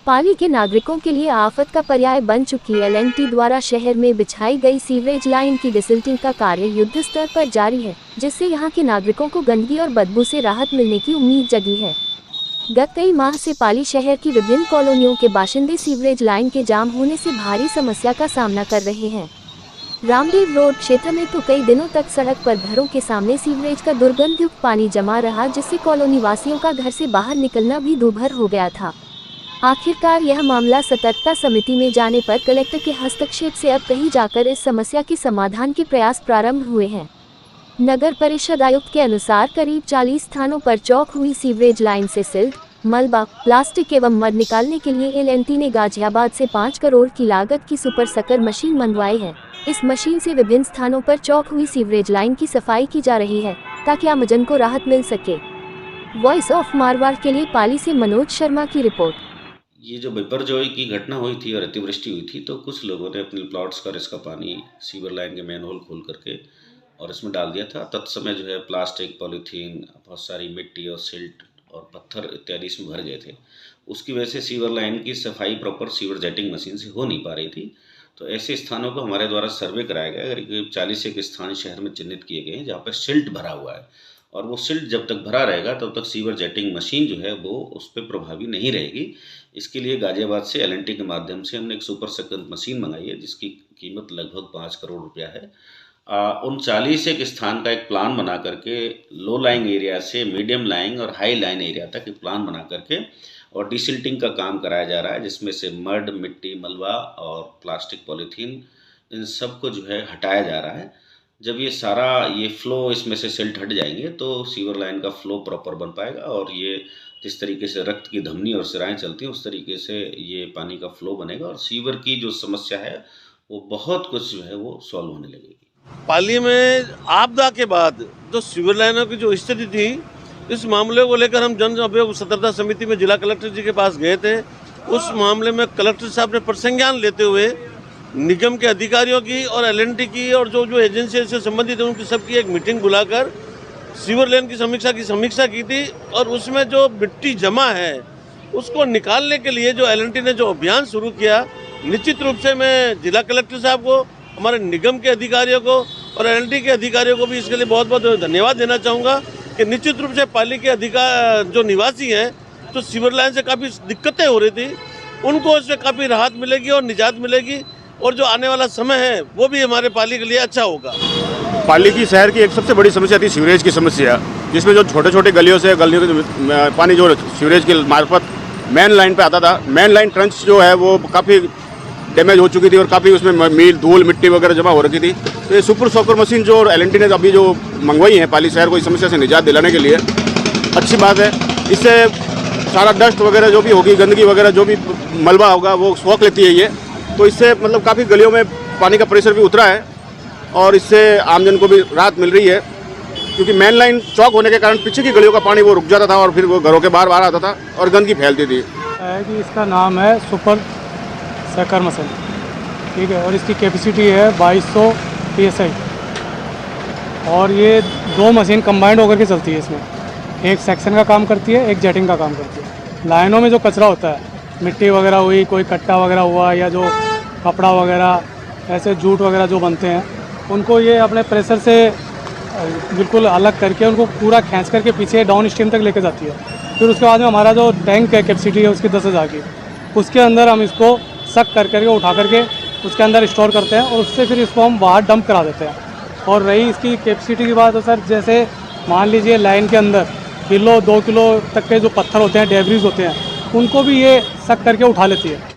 पाली के नागरिकों के लिए आफत का पर्याय बन चुकी एल&टी द्वारा शहर में बिछाई गई सीवरेज लाइन की डिसिल्टिंग का कार्य युद्ध स्तर पर जारी है, जिससे यहां के नागरिकों को गंदगी और बदबू से राहत मिलने की उम्मीद जगी है। गत कई माह से पाली शहर की विभिन्न कॉलोनियों के बाशिंदे सीवरेज लाइन के जाम होने से भारी समस्या का सामना कर रहे हैं। रामदेव रोड क्षेत्र में तो कई दिनों तक सड़क पर घरों के सामने सीवरेज का दुर्गंधयुक्त पानी जमा रहा, जिससे कॉलोनी वासियों का घर से बाहर निकलना भी दूभर हो गया था। आखिरकार यह मामला सतर्कता समिति में जाने पर कलेक्टर के हस्तक्षेप से अब कहीं जाकर इस समस्या के समाधान के प्रयास प्रारंभ हुए हैं। नगर परिषद आयुक्त के अनुसार करीब 40 स्थानों पर चौक हुई सीवरेज लाइन से सिल्ट, मलबा, प्लास्टिक एवं मड निकालने के लिए एल&टी ने गाजियाबाद से 5 करोड़ की लागत की सुपर सकर मशीन मंगवाई है। इस मशीन से विभिन्न स्थानों पर चौक हुई सीवरेज लाइन की सफाई की जा रही है, ताकि आमजन को राहत मिल सके। वॉइस ऑफ मारवाड़ के लिए पाली से मनोज शर्मा की रिपोर्ट। ये जो बिपरजॉय की घटना हुई थी और अतिवृष्टि हुई थी, तो कुछ लोगों ने अपने प्लॉट्स पर इसका पानी सीवर लाइन के मैन होल खोल करके और इसमें डाल दिया था। तत्समय जो है प्लास्टिक, पॉलीथीन, बहुत सारी मिट्टी और सिल्ट और पत्थर इत्यादि इसमें भर गए थे। उसकी वजह से सीवर लाइन की सफाई प्रॉपर सीवर जेटिंग मशीन से हो नहीं पा रही थी। तो ऐसे स्थानों को हमारे द्वारा सर्वे कराया गया। करीब 40 एक स्थान शहर में चिन्हित किए गए हैं जहाँ पर सिल्ट भरा हुआ है, और वो सिल्ट जब तक भरा रहेगा तब तक सीवर जेटिंग मशीन जो है वो उस पर प्रभावी नहीं रहेगी। इसके लिए गाजियाबाद से एल&टी के माध्यम से हमने एक सुपर सकर मशीन मंगाई है, जिसकी कीमत लगभग 5 करोड़ रुपया है। उन 40 एक स्थान का एक प्लान बना करके लो लाइंग एरिया से मीडियम लाइंग और हाई लाइन एरिया तक एक प्लान बना करके और डिसिल्टिंग का काम कराया जा रहा है, जिसमें से मड, मिट्टी, मलबा और प्लास्टिक, पॉलीथीन, इन सबको जो है हटाया जा रहा है। जब ये सारा फ्लो इसमें से सिल्ट हट जाएंगे तो सीवर लाइन का फ्लो प्रॉपर बन पाएगा, और ये जिस तरीके से रक्त की धमनी और सिराएं चलती हैं उस तरीके से ये पानी का फ्लो बनेगा, और सीवर की जो समस्या है वो बहुत कुछ जो है वो सॉल्व होने लगेगी। पाली में आपदा के बाद जो सीवर लाइनों की जो स्थिति थी, इस मामले को लेकर हम जन अभियोग सतर्कता समिति में जिला कलेक्टर जी के पास गए थे। उस मामले में कलेक्टर साहब ने प्रसंज्ञान लेते हुए निगम के अधिकारियों की और एल&टी की और जो एजेंसी से संबंधित है उनकी सबकी एक मीटिंग बुलाकर सीवर लाइन की समीक्षा की थी, और उसमें जो मिट्टी जमा है उसको निकालने के लिए जो एल&टी ने जो अभियान शुरू किया, निश्चित रूप से मैं जिला कलेक्टर साहब को, हमारे निगम के अधिकारियों को और एल&टी के अधिकारियों को भी इसके लिए बहुत बहुत धन्यवाद देना चाहूँगा कि निश्चित रूप से पाली के जो निवासी हैं जो सीवर लाइन से काफ़ी दिक्कतें हो रही थी, उनको इससे काफ़ी राहत मिलेगी और निजात मिलेगी, और जो आने वाला समय है वो भी हमारे पाली के लिए अच्छा होगा। पाली की शहर की एक सबसे बड़ी समस्या थी सीवरेज की समस्या, जिसमें जो छोटे छोटे गलियों के पानी जो सीवरेज के मार्फत मेन लाइन पे आता था। मेन लाइन ट्रंच जो है वो काफ़ी डैमेज हो चुकी थी और काफ़ी उसमें मील, धूल, मिट्टी वगैरह जमा हो रखी थी। तो ये सुपर सॉकर मशीन जो एल&टी ने अभी जो मंगवाई है पाली शहर को इस समस्या से निजात दिलाने के लिए, अच्छी बात है। इससे सारा डस्ट वगैरह जो भी होगी, गंदगी वगैरह जो भी मलबा होगा वो सोख लेती है ये। तो इससे मतलब काफ़ी गलियों में पानी का प्रेशर भी उतरा है, और इससे आमजन को भी राहत मिल रही है, क्योंकि मेन लाइन चौक होने के कारण पीछे की गलियों का पानी वो रुक जाता था और फिर वो घरों के बाहर आता था और गंदगी फैलती थी। कि इसका नाम है सुपर सकर मशीन, ठीक है, और इसकी कैपेसिटी है 2200 PSI, और ये 2 मशीन कंबाइंड होकर के चलती है। इसमें एक सेक्शन का काम करती है, एक जेटिंग का काम करती है। लाइनों में जो कचरा होता है, मिट्टी वगैरह हुई, कोई कट्टा वगैरह हुआ, या जो कपड़ा वगैरह, ऐसे जूट वगैरह जो बनते हैं, उनको ये अपने प्रेशर से बिल्कुल अलग करके उनको पूरा खींच करके पीछे डाउन स्ट्रीम तक लेके जाती है। फिर उसके बाद में हमारा जो टैंक है, कैपेसिटी है उसकी 10,000 की, उसके अंदर हम इसको सक करके उठा करके उसके अंदर स्टोर करते हैं, और उससे फिर इसको हम बाहर डंप करा देते हैं। और रही इसकी कैपेसिटी की बात, तो सर जैसे मान लीजिए लाइन के अंदर किलो 2 किलो तक के जो पत्थर होते हैं, डेब्रिज होते हैं, उनको भी ये सक करके उठा लेती है।